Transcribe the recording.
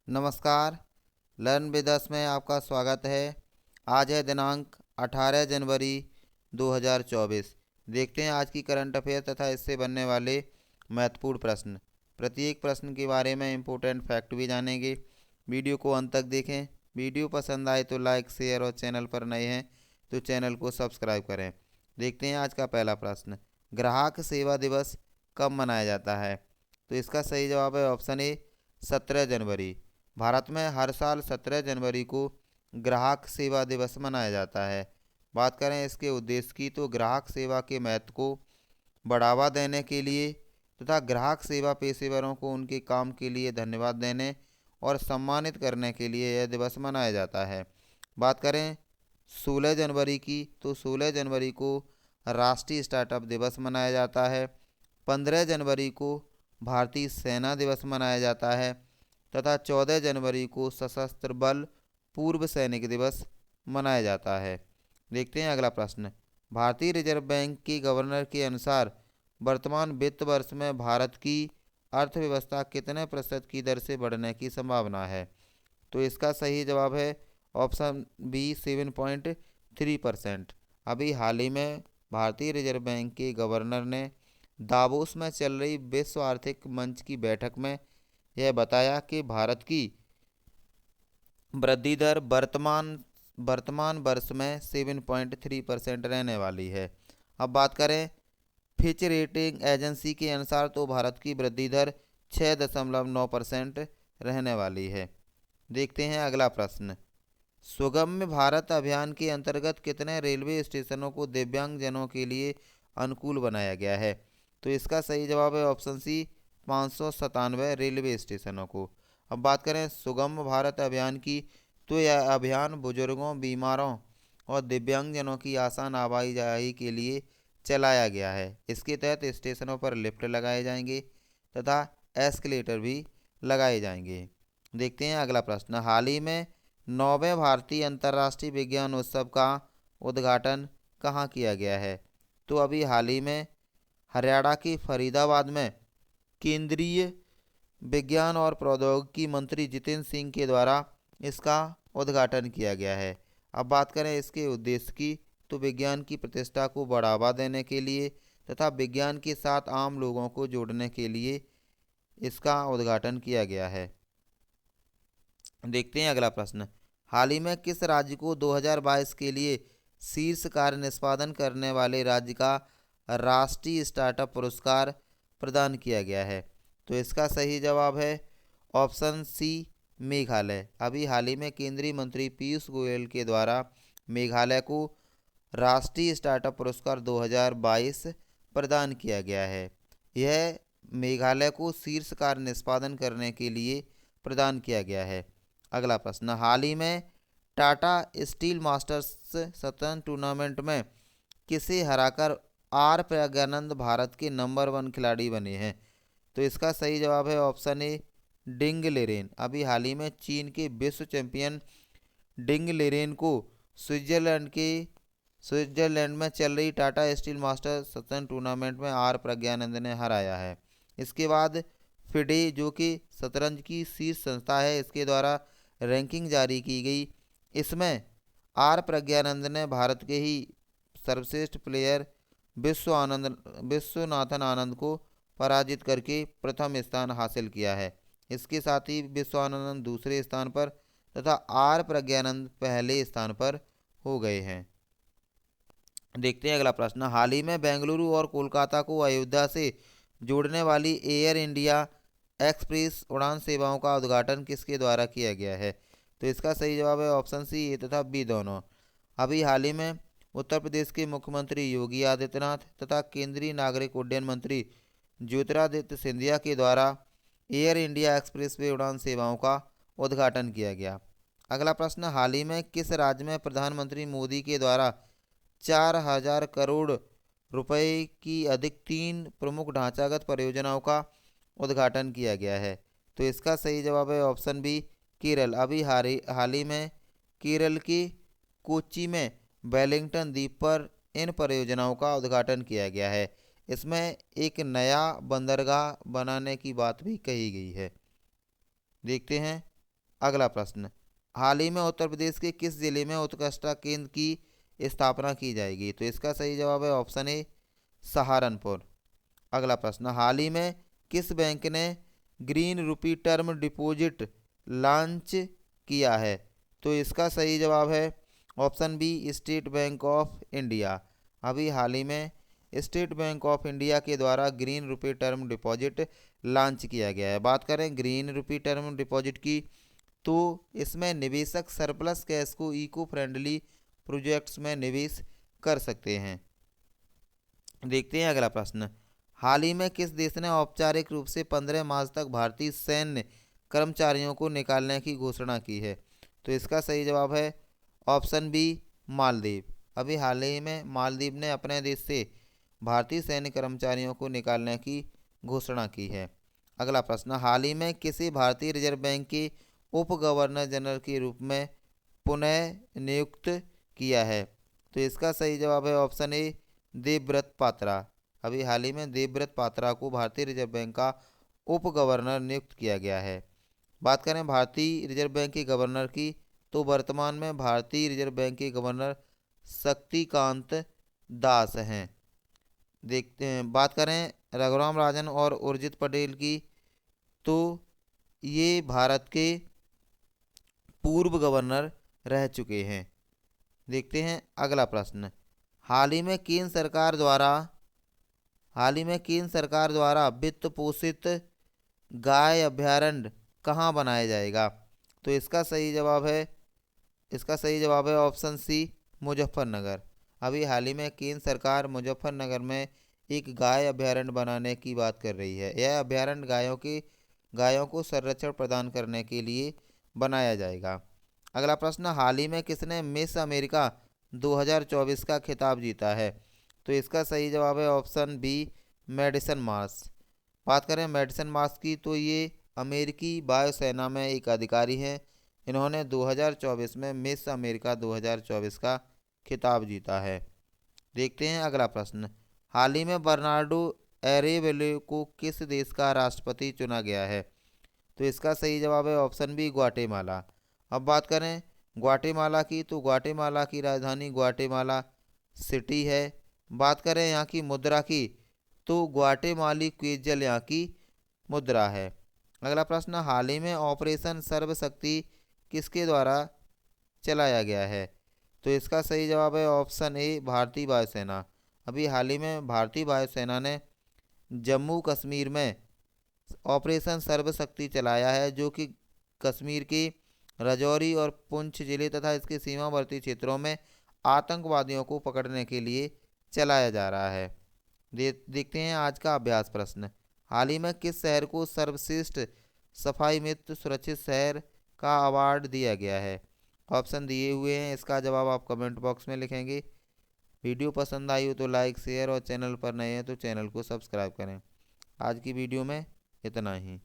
नमस्कार। Learn with us में आपका स्वागत है। आज है दिनांक 18 जनवरी 2024। देखते हैं आज की करंट अफेयर तथा इससे बनने वाले महत्वपूर्ण प्रश्न। प्रत्येक प्रश्न के बारे में इम्पोर्टेंट फैक्ट भी जानेंगे। वीडियो को अंत तक देखें। वीडियो पसंद आए तो लाइक, शेयर और चैनल पर नए हैं तो चैनल को सब्सक्राइब करें। देखते हैं आज का पहला प्रश्न। ग्राहक सेवा दिवस कब मनाया जाता है? तो इसका सही जवाब है ऑप्शन ए 17 जनवरी। भारत में हर साल 17 जनवरी को ग्राहक सेवा दिवस मनाया जाता है। बात करें इसके उद्देश्य की तो ग्राहक सेवा के महत्व को बढ़ावा देने के लिए तथा ग्राहक सेवा पेशेवरों को उनके काम के लिए धन्यवाद देने और सम्मानित करने के लिए यह दिवस मनाया जाता है। बात करें 16 जनवरी की तो 16 जनवरी को राष्ट्रीय स्टार्टअप दिवस मनाया जाता है। 15 जनवरी को भारतीय सेना दिवस मनाया जाता है तथा 14 जनवरी को सशस्त्र बल पूर्व सैनिक दिवस मनाया जाता है। देखते हैं अगला प्रश्न। भारतीय रिजर्व बैंक के गवर्नर के अनुसार वर्तमान वित्त वर्ष में भारत की अर्थव्यवस्था कितने प्रतिशत की दर से बढ़ने की संभावना है? तो इसका सही जवाब है ऑप्शन बी 7.3%। अभी हाल ही में भारतीय रिजर्व बैंक के गवर्नर ने दावोस में चल रही विश्व आर्थिक मंच की बैठक में यह बताया कि भारत की वृद्धि दर वर्तमान वर्ष में 7.3% रहने वाली है। अब बात करें फिच रेटिंग एजेंसी के अनुसार तो भारत की वृद्धि दर 6.9% रहने वाली है। देखते हैं अगला प्रश्न। सुगम्य भारत अभियान के अंतर्गत कितने रेलवे स्टेशनों को दिव्यांगजनों के लिए अनुकूल बनाया गया है? तो इसका सही जवाब है ऑप्शन सी 597 रेलवे स्टेशनों को। अब बात करें सुगम्य भारत अभियान की तो यह अभियान बुजुर्गों, बीमारों और दिव्यांगजनों की आसान आवाजाही के लिए चलाया गया है। इसके तहत स्टेशनों पर लिफ्ट लगाए जाएंगे तथा एस्केलेटर भी लगाए जाएंगे। देखते हैं अगला प्रश्न। हाल ही में 9वें भारतीय अंतर्राष्ट्रीय विज्ञान उत्सव का उद्घाटन कहाँ किया गया है? तो अभी हाल ही में हरियाणा के फरीदाबाद में केंद्रीय विज्ञान और प्रौद्योगिकी मंत्री जितेंद्र सिंह के द्वारा इसका उद्घाटन किया गया है। अब बात करें इसके उद्देश्य की तो विज्ञान की प्रतिष्ठा को बढ़ावा देने के लिए तथा विज्ञान के साथ आम लोगों को जोड़ने के लिए इसका उद्घाटन किया गया है। देखते हैं अगला प्रश्न। हाल ही में किस राज्य को 2022 के लिए शीर्ष कार्य निष्पादन करने वाले राज्य का राष्ट्रीय स्टार्टअप पुरस्कार प्रदान किया गया है? तो इसका सही जवाब है ऑप्शन सी मेघालय। अभी हाल ही में केंद्रीय मंत्री पीयूष गोयल के द्वारा मेघालय को राष्ट्रीय स्टार्टअप पुरस्कार 2022 प्रदान किया गया है। यह मेघालय को शीर्ष कार्य निष्पादन करने के लिए प्रदान किया गया है। अगला प्रश्न। हाल ही में टाटा स्टील मास्टर्स शतरंज टूर्नामेंट में किसे हराकर आर प्रज्ञानंद भारत के नंबर 1 खिलाड़ी बने हैं? तो इसका सही जवाब है ऑप्शन ए डिंग लेरेन। अभी हाल ही में चीन के विश्व चैंपियन डिंग लेरेन को स्विट्जरलैंड में चल रही टाटा स्टील मास्टर शतरंज टूर्नामेंट में आर प्रज्ञानंद ने हराया है। इसके बाद फिडे जो कि शतरंज की शीर्ष संस्था है इसके द्वारा रैंकिंग जारी की गई। इसमें आर प्रज्ञानंद ने भारत के ही सर्वश्रेष्ठ प्लेयर विश्वनाथन आनंद को पराजित करके प्रथम स्थान हासिल किया है। इसके साथ ही विश्वानंद दूसरे स्थान पर तथा आर प्रज्ञानंद पहले स्थान पर हो गए हैं। देखते हैं अगला प्रश्न। हाल ही में बेंगलुरु और कोलकाता को अयोध्या से जोड़ने वाली एयर इंडिया एक्सप्रेस उड़ान सेवाओं का उद्घाटन किसके द्वारा किया गया है? तो इसका सही जवाब है ऑप्शन सी ए तथा बी दोनों। अभी हाल ही में उत्तर प्रदेश के मुख्यमंत्री योगी आदित्यनाथ तथा केंद्रीय नागरिक उड्डयन मंत्री ज्योतिरादित्य सिंधिया के द्वारा एयर इंडिया एक्सप्रेस वे उड़ान सेवाओं का उद्घाटन किया गया। अगला प्रश्न। हाल ही में किस राज्य में प्रधानमंत्री मोदी के द्वारा 4,000 करोड़ रुपए की अधिक 3 प्रमुख ढांचागत परियोजनाओं का उद्घाटन किया गया है? तो इसका सही जवाब है ऑप्शन बी केरल। अभी हाल ही में केरल के कोच्चि में वेलिंगटन द्वीप पर इन परियोजनाओं का उद्घाटन किया गया है। इसमें एक नया बंदरगाह बनाने की बात भी कही गई है। देखते हैं अगला प्रश्न, हाल ही में उत्तर प्रदेश के किस जिले में उत्कृष्टता केंद्र की स्थापना की जाएगी? तो इसका सही जवाब है ऑप्शन ए सहारनपुर। अगला प्रश्न, हाल ही में किस बैंक ने green rupee term deposit launch किया है? तो इसका सही जवाब है option B State Bank of India. अभी हाल ही में स्टेट बैंक ऑफ इंडिया के द्वारा green rupee term deposit launch किया गया है। बात करें ग्रीन रुपी टर्म डिपॉजिट की, तो इसमें निवेशक सरप्लस कैश को इको फ्रेंडली प्रोजेक्ट्स में निवेश कर सकते हैं। देखते हैं अगला प्रश्न, हाल ही में किस देश ने औपचारिक रूप से 15 मार्च तक भारतीय सैन्य कर्मचारियों को निकालने की घोषणा की है? तो इसका सही जवाब है ऑप्शन बी मालदीव। अभी हाल ही में मालदीव ने अपने देश से भारतीय सैन्य कर्मचारियों को निकालने की घोषणा की है। अगला प्रश्न, हाल ही में किसी भारतीय रिजर्व बैंक के उप गवर्नर जनरल के रूप में पुनः नियुक्त किया है? तो इसका सही जवाब है ऑप्शन ए देवव्रत पात्रा। अभी हाल ही में देवव्रत पात्रा को भारतीय रिजर्व बैंक का उप गवर्नर नियुक्त किया गया है। बात करें भारतीय रिजर्व बैंक के गवर्नर की, तो वर्तमान में भारतीय रिजर्व बैंक के गवर्नर शक्तिकांत दास हैं। देखते हैं, बात करें रघुराम राजन और उर्जित पटेल की, तो ये भारत के पूर्व गवर्नर रह चुके हैं। देखते हैं अगला प्रश्न, हाल ही में केंद्र सरकार द्वारा वित्त पोषित गाय अभयारण्य कहाँ बनाया जाएगा? तो इसका सही जवाब है ऑप्शन सी मुजफ्फरनगर। अभी हाल ही में केंद्र सरकार मुजफ्फरनगर में एक गाय अभयारण्य बनाने की बात कर रही है। यह अभयारण्य गायों को संरक्षण प्रदान करने के लिए बनाया जाएगा। अगला प्रश्न, हाल ही में किसने मिस अमेरिका 2024 का खिताब जीता है? तो इसका सही जवाब है ऑप्शन बी मैडिसन मार्श। बात करें मैडिसन मार्श की, तो ये अमेरिकी वायुसेना में एक अधिकारी हैं। इन्होंने 2024 में मिस अमेरिका 2024 का खिताब जीता है। देखते हैं अगला प्रश्न, हाल ही में बर्नार्डो एरेवेलो को किस देश का राष्ट्रपति चुना गया है? तो इसका सही जवाब है ऑप्शन बी ग्वाटेमाला। अब बात करें ग्वाटेमाला की, तो ग्वाटेमाला की राजधानी ग्वाटेमाला सिटी है। बात करें यहाँ की मुद्रा की, तो ग्वाटेमाली क्विंटल यहाँ की मुद्रा है। अगला प्रश्न, हाल ही में ऑपरेशन सर्वशक्ति किसके द्वारा चलाया गया है? तो इसका सही जवाब है ऑप्शन ए भारतीय वायुसेना। अभी हाल ही में भारतीय वायुसेना ने जम्मू कश्मीर में ऑपरेशन सर्वशक्ति चलाया है, जो कि कश्मीर के राजौरी और पुंछ जिले तथा इसके सीमावर्ती क्षेत्रों में आतंकवादियों को पकड़ने के लिए चलाया जा रहा है। देखते हैं आज का अभ्यास प्रश्न, हाल ही में किस शहर को सर्वश्रेष्ठ सफाई मित्र सुरक्षित शहर का अवार्ड दिया गया है? ऑप्शन दिए हुए हैं, इसका जवाब आप कमेंट बॉक्स में लिखेंगे। वीडियो पसंद आई हो तो लाइक शेयर और चैनल पर नए हैं तो चैनल को सब्सक्राइब करें। आज की वीडियो में इतना ही।